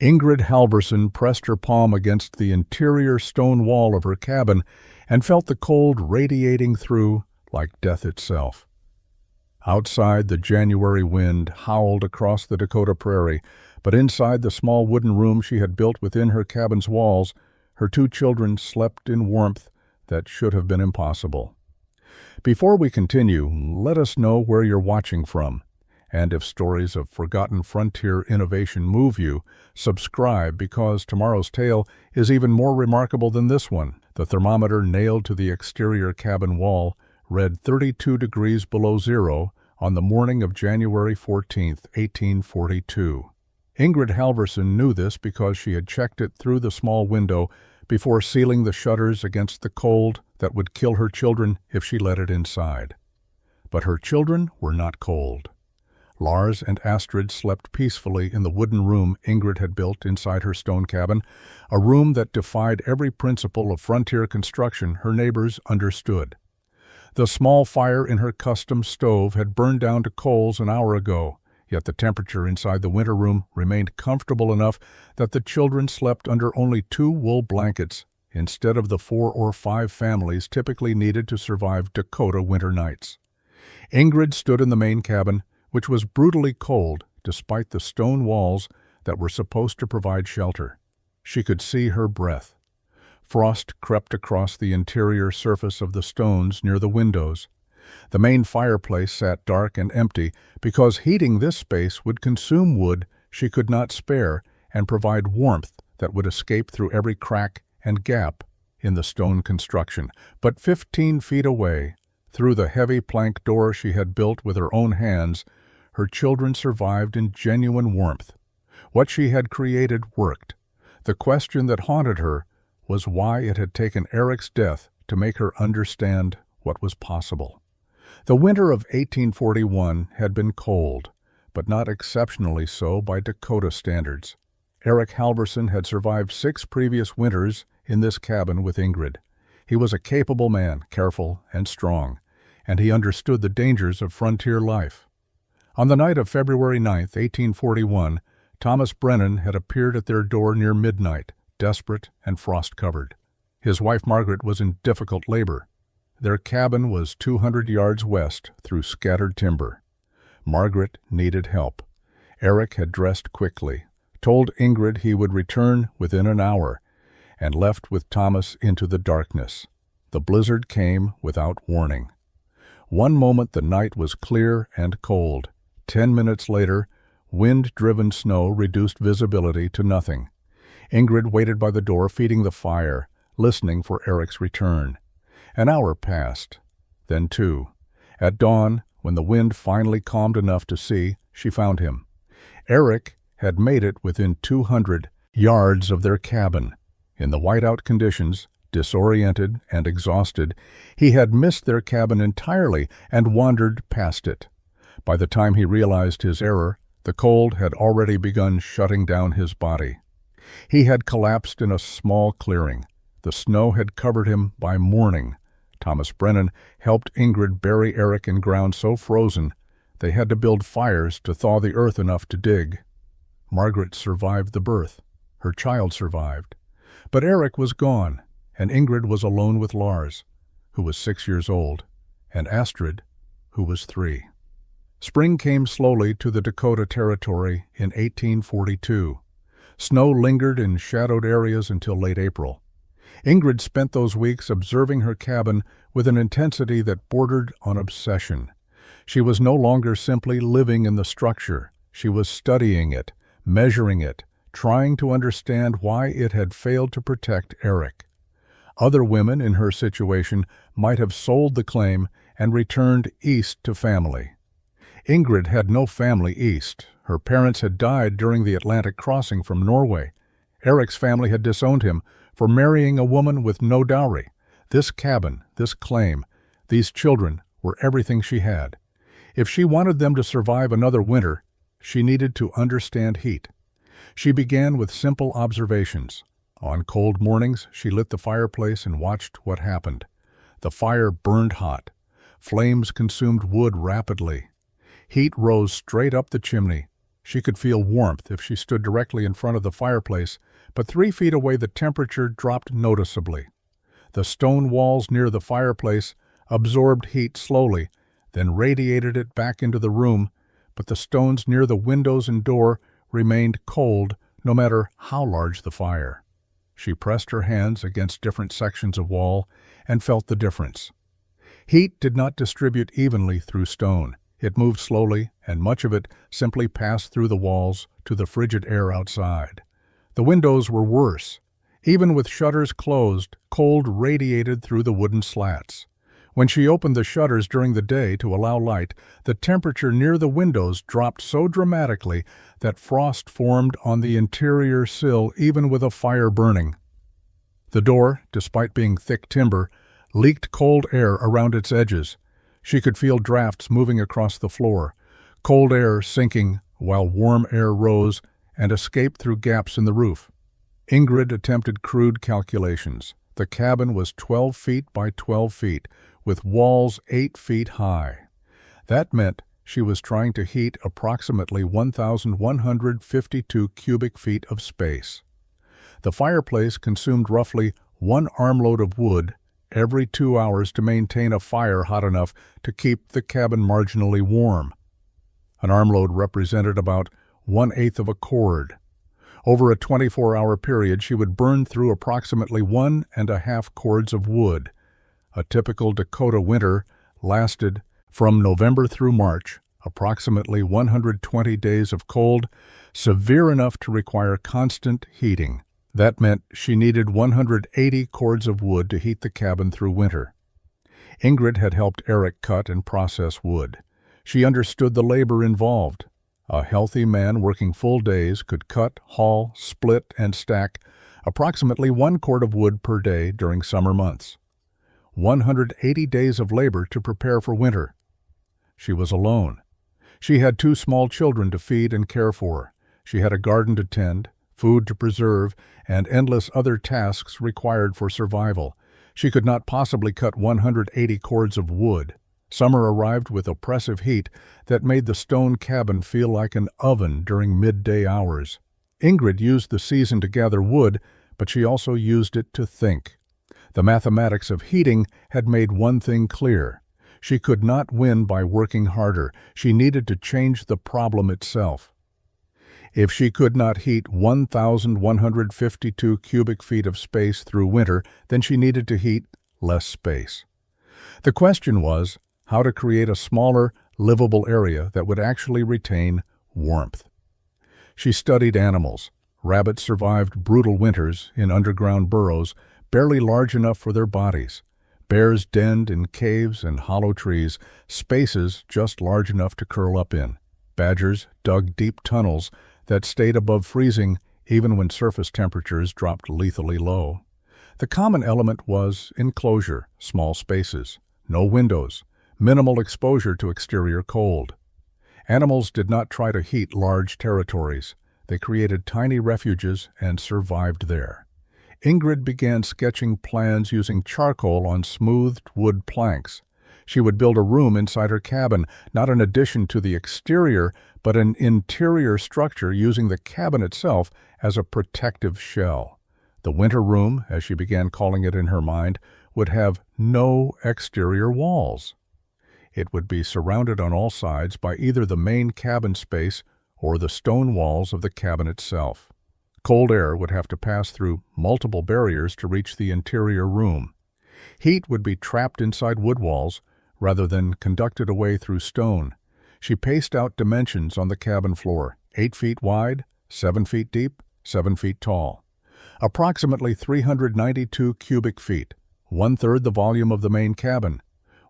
Ingrid Halverson pressed her palm against the interior stone wall of her cabin and felt the cold radiating through like death itself. Outside, the January wind howled across the Dakota prairie, but inside the small wooden room she had built within her cabin's walls, her two children slept in warmth that should have been impossible. Before we continue, let us know where you're watching from. And if stories of forgotten frontier innovation move you, subscribe because tomorrow's tale is even more remarkable than this one. The thermometer nailed to the exterior cabin wall read 32 degrees below zero on the morning of January 14, 1842. Ingrid Halverson knew this because she had checked it through the small window before sealing the shutters against the cold that would kill her children if she let it inside. But her children were not cold. Lars and Astrid slept peacefully in the wooden room Ingrid had built inside her stone cabin, a room that defied every principle of frontier construction her neighbors understood. The small fire in her custom stove had burned down to coals an hour ago, yet the temperature inside the winter room remained comfortable enough that the children slept under only 2 wool blankets instead of the 4 or 5 families typically needed to survive Dakota winter nights. Ingrid stood in the main cabin, which was brutally cold despite the stone walls that were supposed to provide shelter. She could see her breath. Frost crept across the interior surface of the stones near the windows. The main fireplace sat dark and empty because heating this space would consume wood she could not spare and provide warmth that would escape through every crack and gap in the stone construction. But 15 feet away, through the heavy plank door she had built with her own hands, her children survived in genuine warmth. What she had created worked. The question that haunted her was why it had taken Eric's death to make her understand what was possible. The winter of 1841 had been cold, but not exceptionally so by Dakota standards. Eric Halverson had survived 6 previous winters in this cabin with Ingrid. He was a capable man, careful and strong, and he understood the dangers of frontier life. On the night of February 9, 1841, Thomas Brennan had appeared at their door near midnight, desperate and frost-covered. His wife Margaret was in difficult labor. Their cabin was 200 yards west through scattered timber. Margaret needed help. Eric had dressed quickly, told Ingrid he would return within an hour, and left with Thomas into the darkness. The blizzard came without warning. One moment the night was clear and cold. 10 minutes later, wind-driven snow reduced visibility to nothing. Ingrid waited by the door feeding the fire, listening for Eric's return. An hour passed, then 2. At dawn, when the wind finally calmed enough to see, she found him. Eric had made it within 200 yards of their cabin. In the whiteout conditions, disoriented and exhausted, he had missed their cabin entirely and wandered past it. By the time he realized his error, the cold had already begun shutting down his body. He had collapsed in a small clearing. The snow had covered him by morning. Thomas Brennan helped Ingrid bury Eric in ground so frozen they had to build fires to thaw the earth enough to dig. Margaret survived the birth. Her child survived. But Eric was gone, and Ingrid was alone with Lars, who was 6 years old, and Astrid, who was 3. Spring came slowly to the Dakota Territory in 1842. Snow lingered in shadowed areas until late April. Ingrid spent those weeks observing her cabin with an intensity that bordered on obsession. She was no longer simply living in the structure. She was studying it, measuring it, trying to understand why it had failed to protect Eric. Other women in her situation might have sold the claim and returned east to family. Ingrid had no family east. Her parents had died during the Atlantic crossing from Norway. Eric's family had disowned him for marrying a woman with no dowry. This cabin, this claim, these children were everything she had. If she wanted them to survive another winter, she needed to understand heat. She began with simple observations. On cold mornings, she lit the fireplace and watched what happened. The fire burned hot. Flames consumed wood rapidly. Heat rose straight up the chimney. She could feel warmth if she stood directly in front of the fireplace, but 3 feet away the temperature dropped noticeably. The stone walls near the fireplace absorbed heat slowly, then radiated it back into the room, but the stones near the windows and door remained cold no matter how large the fire. She pressed her hands against different sections of wall and felt the difference. Heat did not distribute evenly through stone. It moved slowly, and much of it simply passed through the walls to the frigid air outside. The windows were worse. Even with shutters closed, cold radiated through the wooden slats. When she opened the shutters during the day to allow light, the temperature near the windows dropped so dramatically that frost formed on the interior sill even with a fire burning. The door, despite being thick timber, leaked cold air around its edges. She could feel drafts moving across the floor, cold air sinking while warm air rose and escaped through gaps in the roof. Ingrid attempted crude calculations. The cabin was 12 feet by 12 feet, with walls 8 feet high. That meant she was trying to heat approximately 1,152 cubic feet of space. The fireplace consumed roughly 1 armload of wood every 2 hours to maintain a fire hot enough to keep the cabin marginally warm. An armload represented about 1/8 of a cord. Over a 24-hour period, she would burn through approximately 1.5 cords of wood. A typical Dakota winter lasted from November through March, approximately 120 days of cold, severe enough to require constant heating. That meant she needed 180 cords of wood to heat the cabin through winter. Ingrid had helped Eric cut and process wood. She understood the labor involved. A healthy man working full days could cut, haul, split, and stack approximately 1 cord of wood per day during summer months. 180 days of labor to prepare for winter. She was alone. She had 2 small children to feed and care for. She had a garden to tend, food to preserve, and endless other tasks required for survival. She could not possibly cut 180 cords of wood. Summer arrived with oppressive heat that made the stone cabin feel like an oven during midday hours. Ingrid used the season to gather wood, but she also used it to think. The mathematics of heating had made one thing clear. She could not win by working harder. She needed to change the problem itself. If she could not heat 1,152 cubic feet of space through winter, then she needed to heat less space. The question was how to create a smaller, livable area that would actually retain warmth. She studied animals. Rabbits survived brutal winters in underground burrows, barely large enough for their bodies. Bears denned in caves and hollow trees, spaces just large enough to curl up in. Badgers dug deep tunnels that stayed above freezing even when surface temperatures dropped lethally low. The common element was enclosure, small spaces, no windows, minimal exposure to exterior cold. Animals did not try to heat large territories. They created tiny refuges and survived there. Ingrid began sketching plans using charcoal on smoothed wood planks. She would build a room inside her cabin, not an addition to the exterior, but an interior structure using the cabin itself as a protective shell. The winter room, as she began calling it in her mind, would have no exterior walls. It would be surrounded on all sides by either the main cabin space or the stone walls of the cabin itself. Cold air would have to pass through multiple barriers to reach the interior room. Heat would be trapped inside wood walls rather than conducted away through stone. She paced out dimensions on the cabin floor, 8 feet wide, 7 feet deep, 7 feet tall. Approximately 392 cubic feet, 1/3 the volume of the main cabin,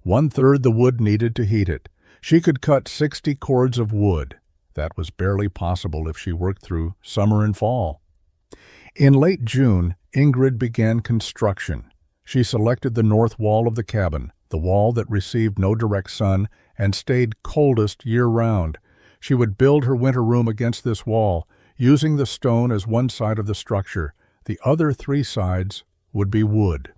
1/3 the wood needed to heat it. She could cut 60 cords of wood. That was barely possible if she worked through summer and fall. In late June, Ingrid began construction. She selected the north wall of the cabin, the wall that received no direct sun and stayed coldest year-round. She would build her winter room against this wall, using the stone as one side of the structure. The other 3 sides would be wood.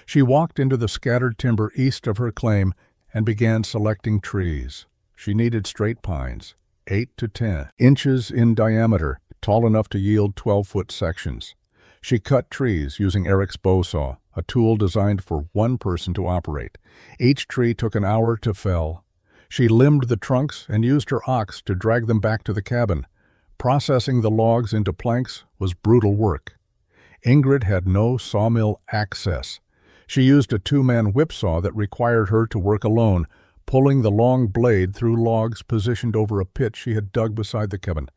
She walked into the scattered timber east of her claim and began selecting trees. She needed straight pines. 8 to 10 inches in diameter, tall enough to yield 12-foot sections. She cut trees using Eric's bow saw, a tool designed for one person to operate. Each tree took an hour to fell. She limbed the trunks and used her ox to drag them back to the cabin. Processing the logs into planks was brutal work. Ingrid had no sawmill access. She used a two-man whipsaw that required her to work alone, pulling the long blade through logs positioned over a pit she had dug beside the cabin.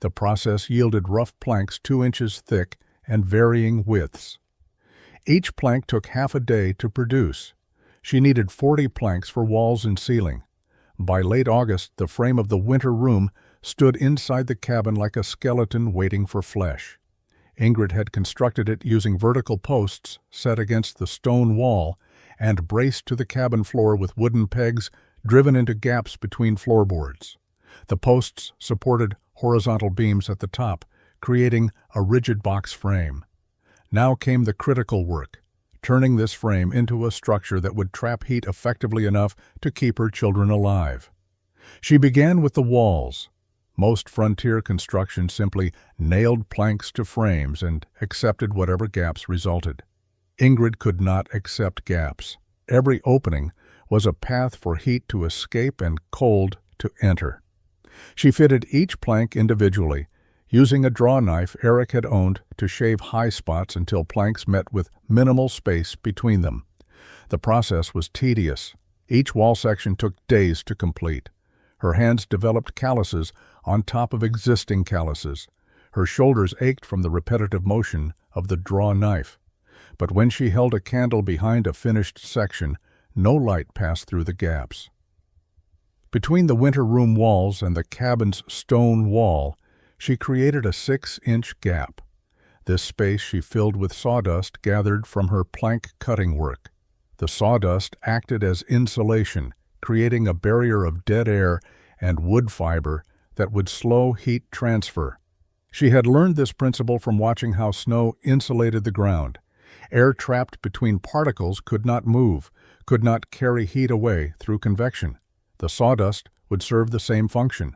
The process yielded rough planks 2 inches thick and varying widths. Each plank took half a day to produce. She needed 40 planks for walls and ceiling. By late August, the frame of the winter room stood inside the cabin like a skeleton waiting for flesh. Ingrid had constructed it using vertical posts set against the stone wall and braced to the cabin floor with wooden pegs driven into gaps between floorboards. The posts supported horizontal beams at the top, creating a rigid box frame. Now came the critical work, turning this frame into a structure that would trap heat effectively enough to keep her children alive. She began with the walls. Most frontier construction simply nailed planks to frames and accepted whatever gaps resulted. Ingrid could not accept gaps. Every opening was a path for heat to escape and cold to enter. She fitted each plank individually, using a draw knife Eric had owned to shave high spots until planks met with minimal space between them. The process was tedious. Each wall section took days to complete. Her hands developed calluses on top of existing calluses. Her shoulders ached from the repetitive motion of the draw knife. But when she held a candle behind a finished section, no light passed through the gaps. Between the winter room walls and the cabin's stone wall, she created a 6-inch gap. This space she filled with sawdust gathered from her plank cutting work. The sawdust acted as insulation, creating a barrier of dead air and wood fiber that would slow heat transfer. She had learned this principle from watching how snow insulated the ground. Air trapped between particles could not move, could not carry heat away through convection. The sawdust would serve the same function.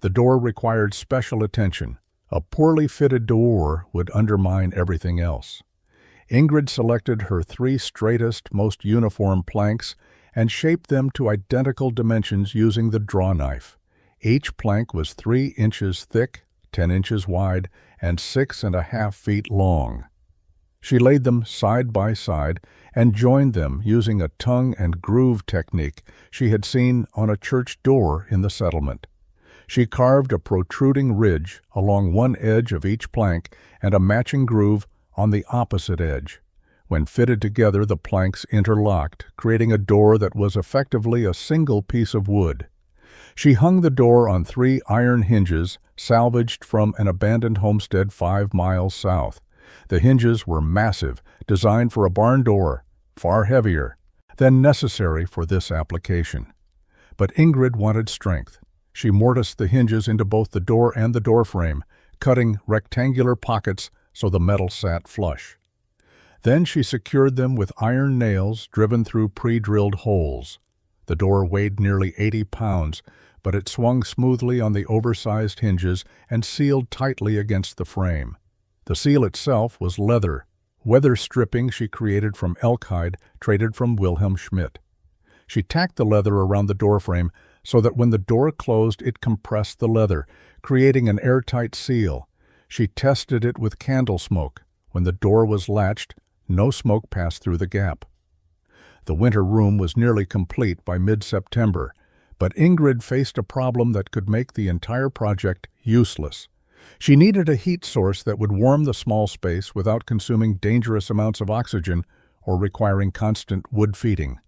The door required special attention. A poorly fitted door would undermine everything else. Ingrid selected her 3 straightest, most uniform planks and shaped them to identical dimensions using the draw knife. Each plank was 3 inches thick, 10 inches wide, and 6.5 feet long. She laid them side by side and joined them using a tongue and groove technique she had seen on a church door in the settlement. She carved a protruding ridge along one edge of each plank and a matching groove on the opposite edge. When fitted together, the planks interlocked, creating a door that was effectively a single piece of wood. She hung the door on 3 iron hinges salvaged from an abandoned homestead 5 miles south. The hinges were massive, designed for a barn door, far heavier than necessary for this application. But Ingrid wanted strength. She mortised the hinges into both the door and the door frame, cutting rectangular pockets so the metal sat flush. Then she secured them with iron nails driven through pre-drilled holes. The door weighed nearly 80 pounds, but it swung smoothly on the oversized hinges and sealed tightly against the frame. The seal itself was leather stripping she created from elk hide traded from Wilhelm Schmidt. She tacked the leather around the doorframe so that when the door closed it compressed the leather, creating an airtight seal. She tested it with candle smoke. When the door was latched, no smoke passed through the gap. The winter room was nearly complete by mid-September, but Ingrid faced a problem that could make the entire project useless. She needed a heat source that would warm the small space without consuming dangerous amounts of oxygen or requiring constant wood feeding.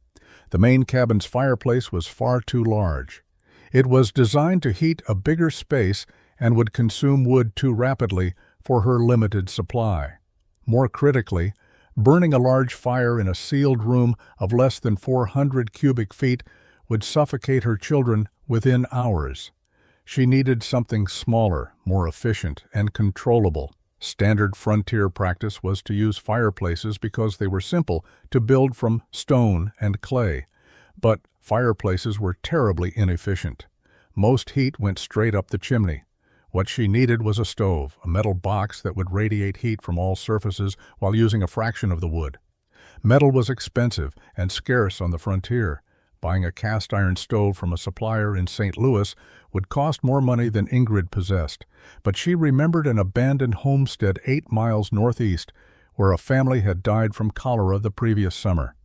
The main cabin's fireplace was far too large. It was designed to heat a bigger space and would consume wood too rapidly for her limited supply. More critically, burning a large fire in a sealed room of less than 400 cubic feet would suffocate her children within hours. She needed something smaller, more efficient, and controllable. Standard frontier practice was to use fireplaces because they were simple to build from stone and clay. But fireplaces were terribly inefficient. Most heat went straight up the chimney. What she needed was a stove, a metal box that would radiate heat from all surfaces while using a fraction of the wood. Metal was expensive and scarce on the frontier. Buying a cast-iron stove from a supplier in St. Louis would cost more money than Ingrid possessed, but she remembered an abandoned homestead 8 miles northeast where a family had died from cholera the previous summer.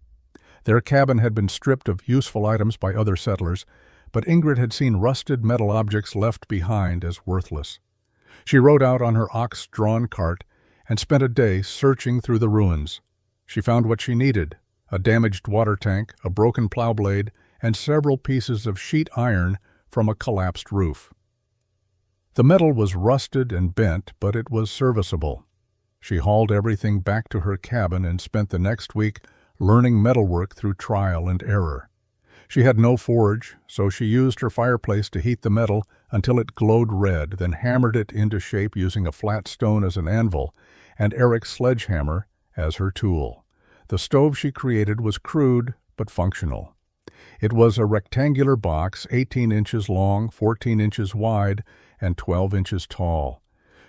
Their cabin had been stripped of useful items by other settlers, but Ingrid had seen rusted metal objects left behind as worthless. She rode out on her ox-drawn cart and spent a day searching through the ruins. She found what she needed: a damaged water tank, a broken plow blade, and several pieces of sheet iron from a collapsed roof. The metal was rusted and bent, but it was serviceable. She hauled everything back to her cabin and spent the next week learning metalwork through trial and error. She had no forge, so she used her fireplace to heat the metal until it glowed red, then hammered it into shape using a flat stone as an anvil and Eric's sledgehammer as her tool. The stove she created was crude but functional. It was a rectangular box 18 inches long, 14 inches wide, and 12 inches tall.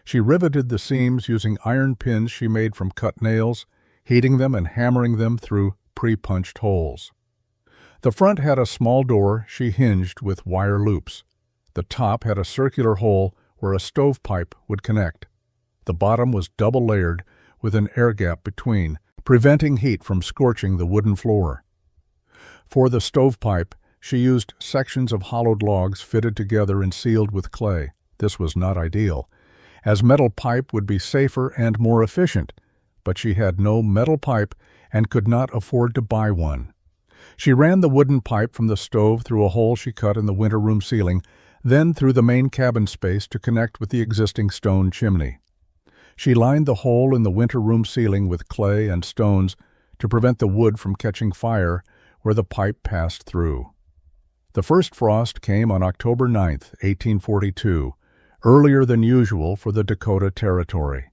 She riveted the seams using iron pins she made from cut nails, heating them and hammering them through pre-punched holes. The front had a small door she hinged with wire loops. The top had a circular hole where a stovepipe would connect. The bottom was double-layered with an air gap between, preventing heat from scorching the wooden floor. For the stovepipe, she used sections of hollowed logs fitted together and sealed with clay. This was not ideal, as metal pipe would be safer and more efficient, but she had no metal pipe and could not afford to buy one. She ran the wooden pipe from the stove through a hole she cut in the winter room ceiling, then through the main cabin space to connect with the existing stone chimney. She lined the hole in the winter room ceiling with clay and stones to prevent the wood from catching fire where the pipe passed through. The first frost came on October 9, 1842, earlier than usual for the Dakota Territory.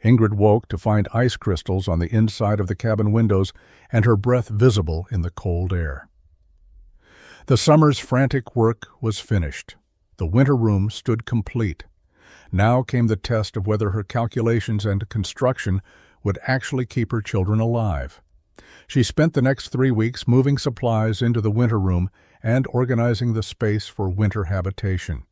Ingrid woke to find ice crystals on the inside of the cabin windows and her breath visible in the cold air. The summer's frantic work was finished. The winter room stood complete. Now came the test of whether her calculations and construction would actually keep her children alive. She spent the next 3 weeks moving supplies into the winter room and organizing the space for winter habitation.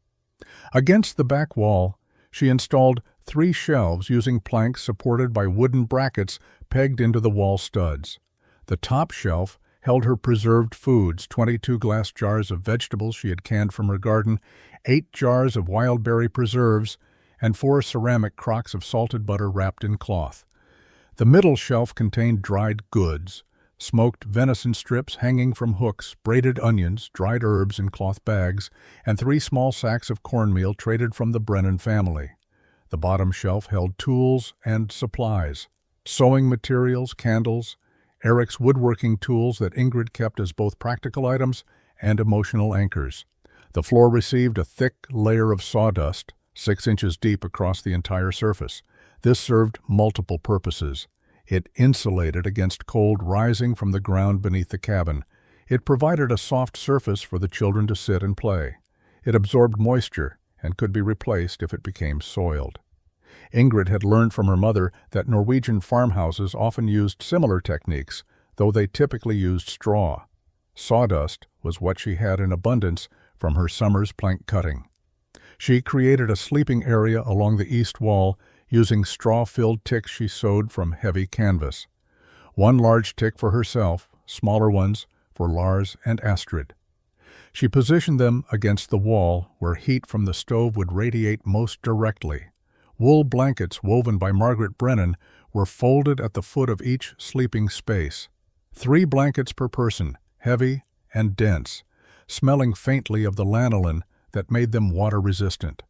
Against the back wall, she installed 3 shelves using planks supported by wooden brackets pegged into the wall studs. The top shelf held her preserved foods, 22 glass jars of vegetables she had canned from her garden, 8 jars of wild berry preserves, and 4 ceramic crocks of salted butter wrapped in cloth. The middle shelf contained dried goods, smoked venison strips hanging from hooks, braided onions, dried herbs in cloth bags, and 3 small sacks of cornmeal traded from the Brennan family. The bottom shelf held tools and supplies, sewing materials, candles, Eric's woodworking tools that Ingrid kept as both practical items and emotional anchors. The floor received a thick layer of sawdust, 6 inches deep across the entire surface. This served multiple purposes. It insulated against cold rising from the ground beneath the cabin. It provided a soft surface for the children to sit and play. It absorbed moisture and could be replaced if it became soiled. Ingrid had learned from her mother that Norwegian farmhouses often used similar techniques, though they typically used straw. Sawdust was what she had in abundance from her summer's plank cutting. She created a sleeping area along the east wall using straw-filled ticks she sewed from heavy canvas. 1 large tick for herself, smaller ones for Lars and Astrid. She positioned them against the wall where heat from the stove would radiate most directly. Wool blankets woven by Margaret Brennan were folded at the foot of each sleeping space. 3 blankets per person, heavy and dense, smelling faintly of the lanolin that made them water-resistant.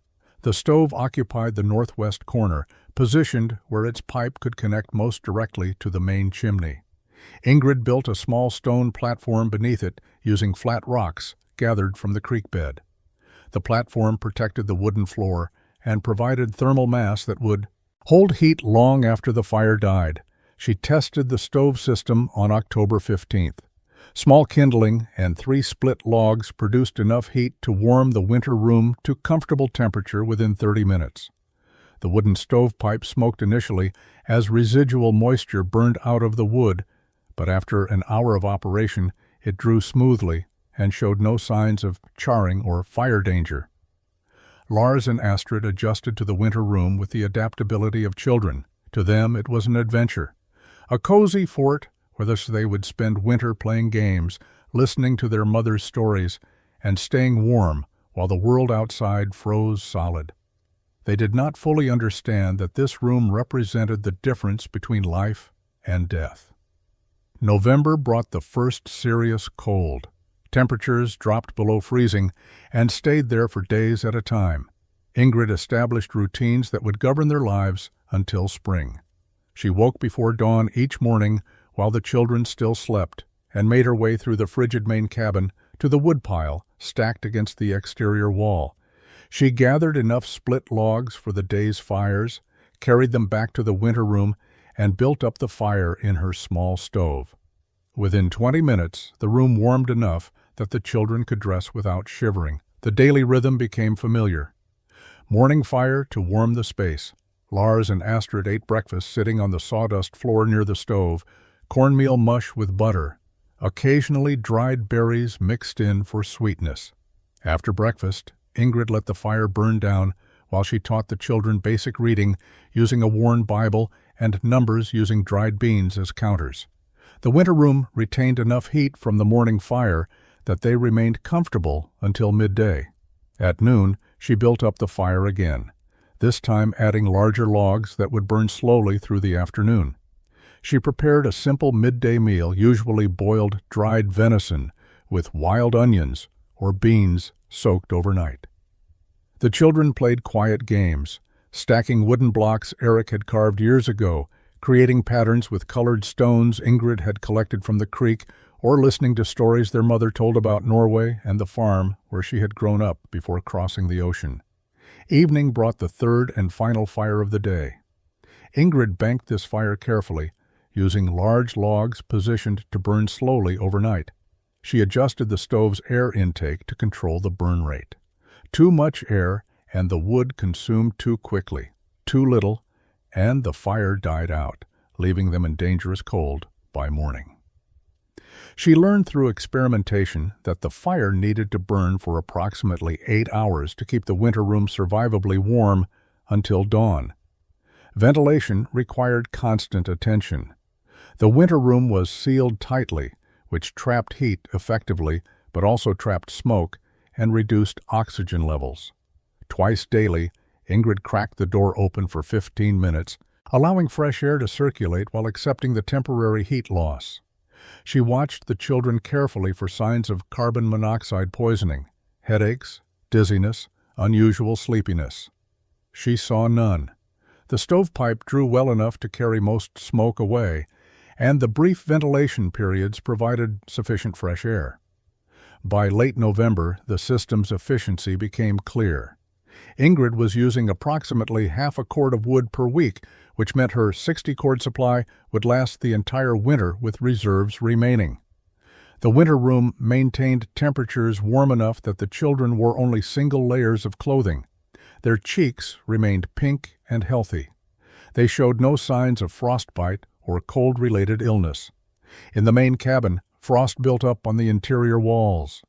The stove occupied the northwest corner, positioned where its pipe could connect most directly to the main chimney. Ingrid built a small stone platform beneath it using flat rocks gathered from the creek bed. The platform protected the wooden floor and provided thermal mass that would hold heat long after the fire died. She tested the stove system on October 15th. Small kindling and 3 split logs produced enough heat to warm the winter room to comfortable temperature within 30 minutes. The wooden stovepipe smoked initially as residual moisture burned out of the wood, but after an hour of operation, it drew smoothly and showed no signs of charring or fire danger. Lars and Astrid adjusted to the winter room with the adaptability of children. To them, it was an adventure. A cozy fort where they would spend winter playing games, listening to their mother's stories, and staying warm while the world outside froze solid. They did not fully understand that this room represented the difference between life and death. November brought the first serious cold. Temperatures dropped below freezing and stayed there for days at a time. Ingrid established routines that would govern their lives until spring. She woke before dawn each morning while the children still slept and made her way through the frigid main cabin to the woodpile stacked against the exterior wall. She gathered enough split logs for the day's fires, carried them back to the winter room, and built up the fire in her small stove. Within 20 minutes, the room warmed enough that the children could dress without shivering. The daily rhythm became familiar. Morning fire to warm the space. Lars and Astrid ate breakfast sitting on the sawdust floor near the stove, cornmeal mush with butter, occasionally dried berries mixed in for sweetness. After breakfast, Ingrid let the fire burn down while she taught the children basic reading using a worn Bible and numbers using dried beans as counters. The winter room retained enough heat from the morning fire that they remained comfortable until midday. At noon, she built up the fire again, this time adding larger logs that would burn slowly through the afternoon. She prepared a simple midday meal, usually boiled dried venison with wild onions or beans soaked overnight. The children played quiet games, stacking wooden blocks Eric had carved years ago, creating patterns with colored stones Ingrid had collected from the creek, or listening to stories their mother told about Norway and the farm where she had grown up before crossing the ocean. Evening brought the third and final fire of the day. Ingrid banked this fire carefully, using large logs positioned to burn slowly overnight. She adjusted the stove's air intake to control the burn rate. Too much air and the wood consumed too quickly. Too little, and the fire died out, leaving them in dangerous cold by morning. She learned through experimentation that the fire needed to burn for approximately 8 hours to keep the winter room survivably warm until dawn. Ventilation required constant attention. The winter room was sealed tightly, which trapped heat effectively, but also trapped smoke and reduced oxygen levels. Twice daily, Ingrid cracked the door open for 15 minutes, allowing fresh air to circulate while accepting the temporary heat loss. She watched the children carefully for signs of carbon monoxide poisoning, headaches, dizziness, unusual sleepiness. She saw none. The stovepipe drew well enough to carry most smoke away, and the brief ventilation periods provided sufficient fresh air. By late November, the system's efficiency became clear. Ingrid was using approximately half a cord of wood per week, which meant her 60-cord supply would last the entire winter with reserves remaining. The winter room maintained temperatures warm enough that the children wore only single layers of clothing. Their cheeks remained pink and healthy. They showed no signs of frostbite or cold-related illness. In the main cabin, frost built up on the interior walls.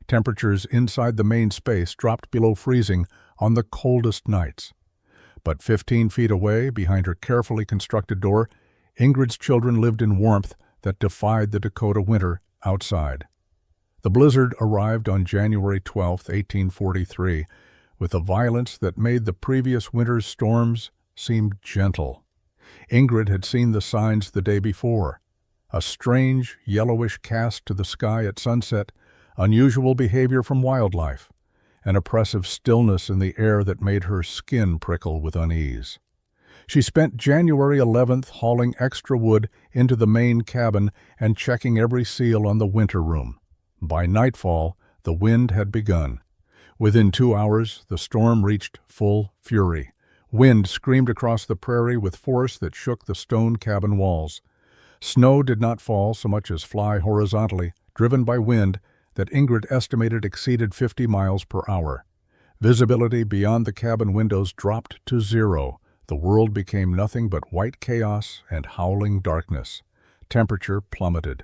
Temperatures inside the main space dropped below freezing on the coldest nights. But 15 feet away, behind her carefully constructed door, Ingrid's children lived in warmth that defied the Dakota winter outside. The blizzard arrived on January 12, 1843, with a violence that made the previous winter's storms seem gentle. Ingrid had seen the signs the day before: a strange, yellowish cast to the sky at sunset, unusual behavior from wildlife, an oppressive stillness in the air that made her skin prickle with unease. She spent January 11th hauling extra wood into the main cabin and checking every seal on the winter room. By nightfall, the wind had begun. Within 2 hours, the storm reached full fury. Wind screamed across the prairie with force that shook the stone cabin walls. Snow did not fall so much as fly horizontally, driven by wind that Ingrid estimated exceeded 50 miles per hour. Visibility beyond the cabin windows dropped to zero. The world became nothing but white chaos and howling darkness. Temperature plummeted.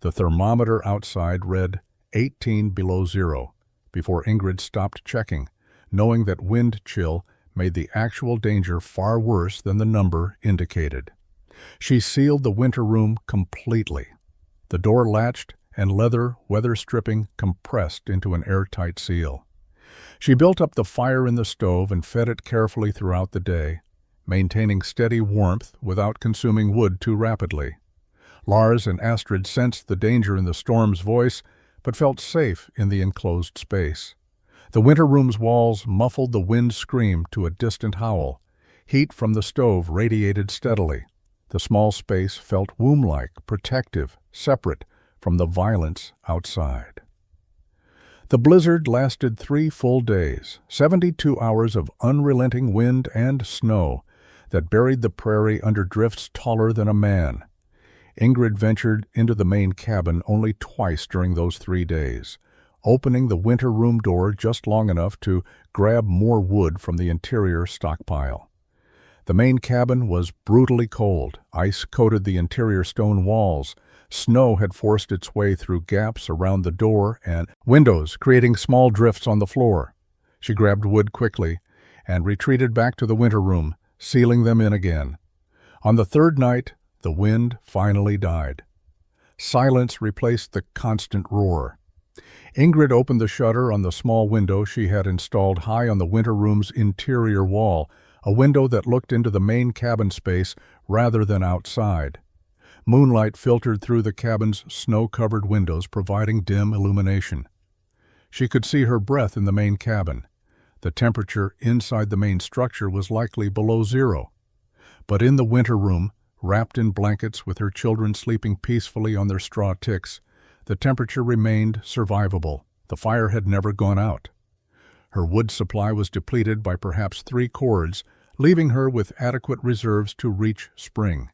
The thermometer outside read 18 below zero before Ingrid stopped checking, knowing that wind chill made the actual danger far worse than the number indicated. She sealed the winter room completely. The door latched and leather weather stripping compressed into an airtight seal. She built up the fire in the stove and fed it carefully throughout the day, maintaining steady warmth without consuming wood too rapidly. Lars and Astrid sensed the danger in the storm's voice, but felt safe in the enclosed space. The winter room's walls muffled the wind's scream to a distant howl. Heat from the stove radiated steadily. The small space felt womb-like, protective, separate from the violence outside. The blizzard lasted 3 full days, 72 hours of unrelenting wind and snow that buried the prairie under drifts taller than a man. Ingrid ventured into the main cabin only twice during those 3 days, opening the winter room door just long enough to grab more wood from the interior stockpile. The main cabin was brutally cold. Ice coated the interior stone walls. Snow had forced its way through gaps around the door and windows, creating small drifts on the floor. She grabbed wood quickly and retreated back to the winter room, sealing them in again. On the 3rd night, the wind finally died. Silence replaced the constant roar. Ingrid opened the shutter on the small window she had installed high on the winter room's interior wall, a window that looked into the main cabin space rather than outside. Moonlight filtered through the cabin's snow-covered windows, providing dim illumination. She could see her breath in the main cabin. The temperature inside the main structure was likely below zero. But in the winter room, wrapped in blankets with her children sleeping peacefully on their straw ticks, the temperature remained survivable. The fire had never gone out. Her wood supply was depleted by perhaps 3 cords, leaving her with adequate reserves to reach spring.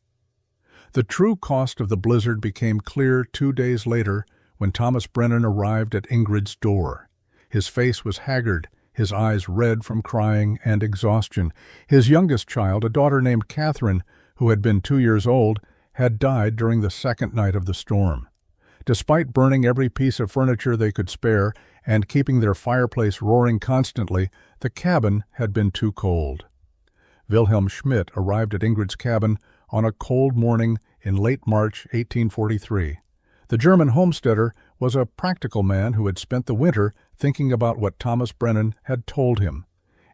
The true cost of the blizzard became clear 2 days later when Thomas Brennan arrived at Ingrid's door. His face was haggard, his eyes red from crying and exhaustion. His youngest child, a daughter named Catherine, who had been 2 years old, had died during the 2nd night of the storm. Despite burning every piece of furniture they could spare and keeping their fireplace roaring constantly, the cabin had been too cold. Wilhelm Schmidt arrived at Ingrid's cabin on a cold morning in late March 1843. The German homesteader was a practical man who had spent the winter thinking about what Thomas Brennan had told him.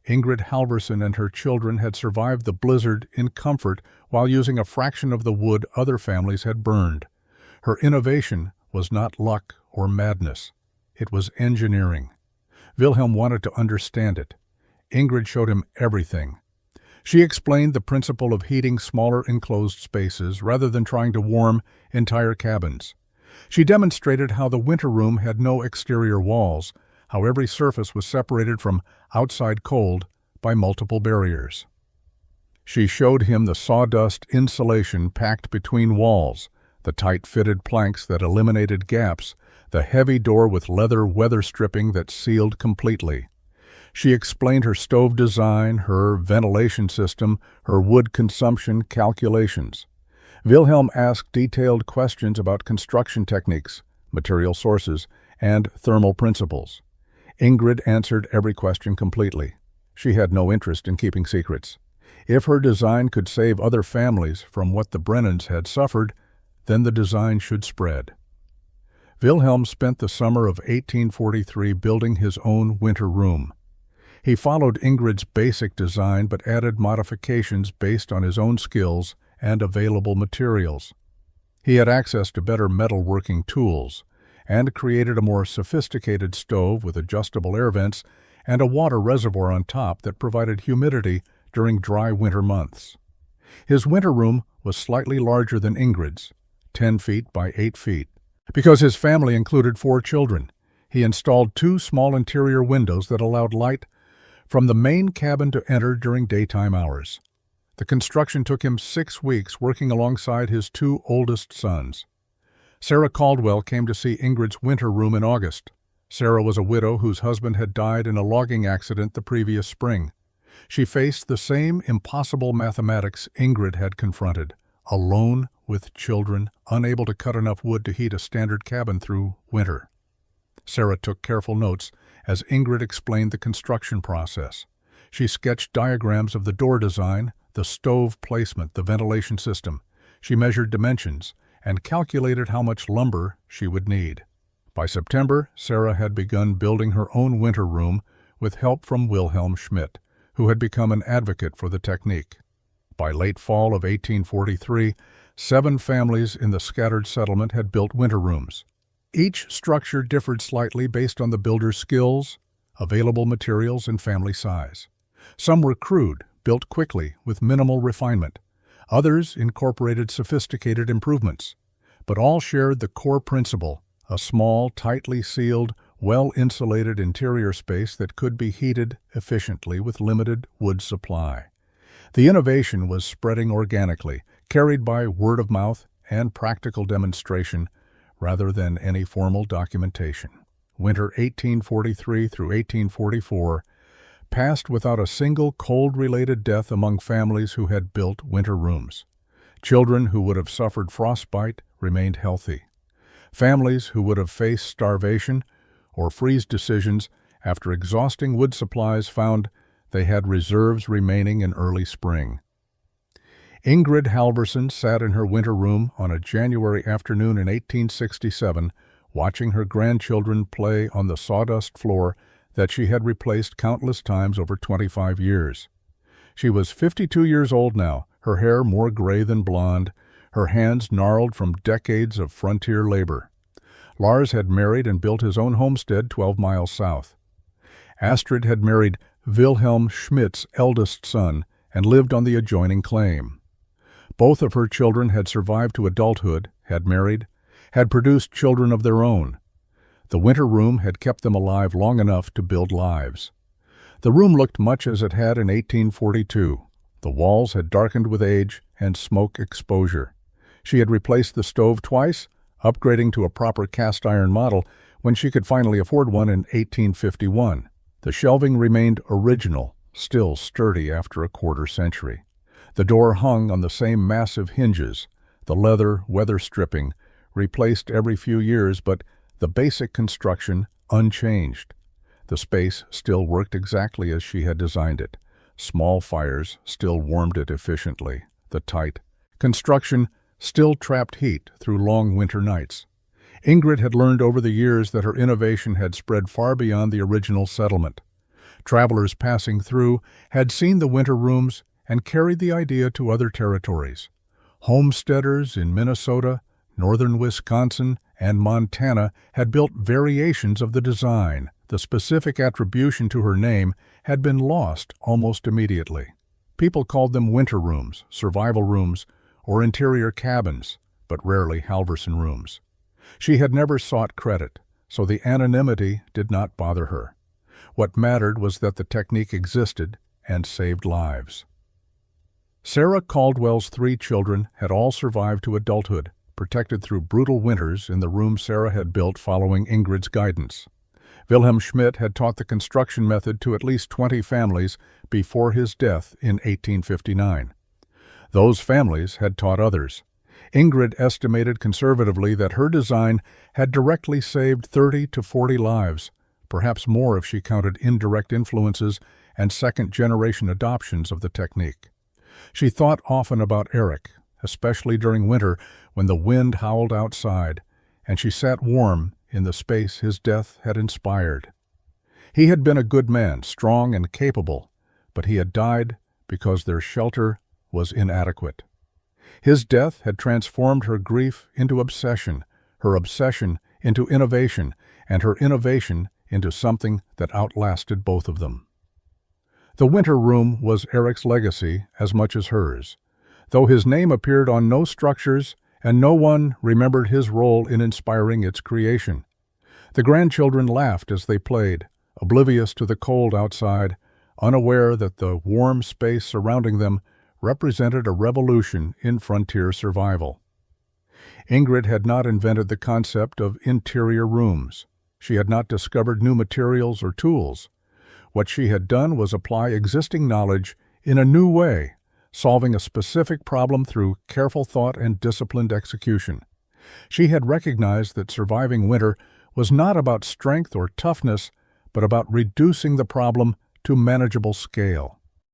Ingrid Halverson and her children had survived the blizzard in comfort while using a fraction of the wood other families had burned. Her innovation was not luck or madness. It was engineering. Wilhelm wanted to understand it. Ingrid showed him everything. She explained the principle of heating smaller enclosed spaces rather than trying to warm entire cabins. She demonstrated how the winter room had no exterior walls, how every surface was separated from outside cold by multiple barriers. She showed him the sawdust insulation packed between walls, the tight-fitted planks that eliminated gaps, the heavy door with leather weather stripping that sealed completely. She explained her stove design, her ventilation system, her wood consumption calculations. Wilhelm asked detailed questions about construction techniques, material sources, and thermal principles. Ingrid answered every question completely. She had no interest in keeping secrets. If her design could save other families from what the Brennans had suffered, then the design should spread. Wilhelm spent the summer of 1843 building his own winter room. He followed Ingrid's basic design but added modifications based on his own skills and available materials. He had access to better metalworking tools and created a more sophisticated stove with adjustable air vents and a water reservoir on top that provided humidity during dry winter months. His winter room was slightly larger than Ingrid's, 10 feet by 8 feet. Because his family included 4 children, he installed 2 small interior windows that allowed light from the main cabin to enter during daytime hours. The construction took him 6 weeks, working alongside his 2 oldest sons. Sarah Caldwell came to see Ingrid's winter room in August. Sarah was a widow whose husband had died in a logging accident the previous spring. She faced the same impossible mathematics Ingrid had confronted, alone with children, unable to cut enough wood to heat a standard cabin through winter. Sarah took careful notes as Ingrid explained the construction process. She sketched diagrams of the door design, the stove placement, the ventilation system. She measured dimensions and calculated how much lumber she would need. By September, Sarah had begun building her own winter room with help from Wilhelm Schmidt, who had become an advocate for the technique. By late fall of 1843, 7 families in the scattered settlement had built winter rooms. Each structure differed slightly based on the builder's skills, available materials, and family size. Some were crude, built quickly with minimal refinement. Others incorporated sophisticated improvements. But all shared the core principle: a small, tightly sealed, well-insulated interior space that could be heated efficiently with limited wood supply. The innovation was spreading organically, carried by word of mouth and practical demonstration rather than any formal documentation. Winter 1843 through 1844 passed without a single cold-related death among families who had built winter rooms. Children who would have suffered frostbite remained healthy. Families who would have faced starvation or freeze decisions after exhausting wood supplies found they had reserves remaining in early spring. Ingrid Halverson sat in her winter room on a January afternoon in 1867, watching her grandchildren play on the sawdust floor that she had replaced countless times over 25 years. She was 52 years old now, her hair more gray than blonde, her hands gnarled from decades of frontier labor. Lars had married and built his own homestead 12 miles south. Astrid had married Wilhelm Schmidt's eldest son and lived on the adjoining claim. Both of her children had survived to adulthood, had married, had produced children of their own. The winter room had kept them alive long enough to build lives. The room looked much as it had in 1842. The walls had darkened with age and smoke exposure. She had replaced the stove twice, upgrading to a proper cast-iron model when she could finally afford one in 1851. The shelving remained original, still sturdy after a quarter century. The door hung on the same massive hinges, the leather weather stripping, replaced every few years, but the basic construction unchanged. The space still worked exactly as she had designed it. Small fires still warmed it efficiently. The tight construction still trapped heat through long winter nights. Ingrid had learned over the years that her innovation had spread far beyond the original settlement. Travelers passing through had seen the winter rooms and carried the idea to other territories. Homesteaders in Minnesota, northern Wisconsin, and Montana had built variations of the design. The specific attribution to her name had been lost almost immediately. People called them winter rooms, survival rooms, or interior cabins, but rarely Halverson rooms. She had never sought credit, so the anonymity did not bother her. What mattered was that the technique existed and saved lives. Sarah Caldwell's 3 children had all survived to adulthood, protected through brutal winters in the room Sarah had built following Ingrid's guidance. Wilhelm Schmidt had taught the construction method to at least 20 families before his death in 1859. Those families had taught others. Ingrid estimated conservatively that her design had directly saved 30 to 40 lives, perhaps more if she counted indirect influences and second-generation adoptions of the technique. She thought often about Eric, especially during winter when the wind howled outside, and she sat warm in the space his death had inspired. He had been a good man, strong and capable, but he had died because their shelter was inadequate. His death had transformed her grief into obsession, her obsession into innovation, and her innovation into something that outlasted both of them. The winter room was Eric's legacy as much as hers, though his name appeared on no structures and no one remembered his role in inspiring its creation. The grandchildren laughed as they played, oblivious to the cold outside, unaware that the warm space surrounding them represented a revolution in frontier survival. Ingrid had not invented the concept of interior rooms. She had not discovered new materials or tools. What she had done was apply existing knowledge in a new way, solving a specific problem through careful thought and disciplined execution. She had recognized that surviving winter was not about strength or toughness, but about reducing the problem to manageable scale.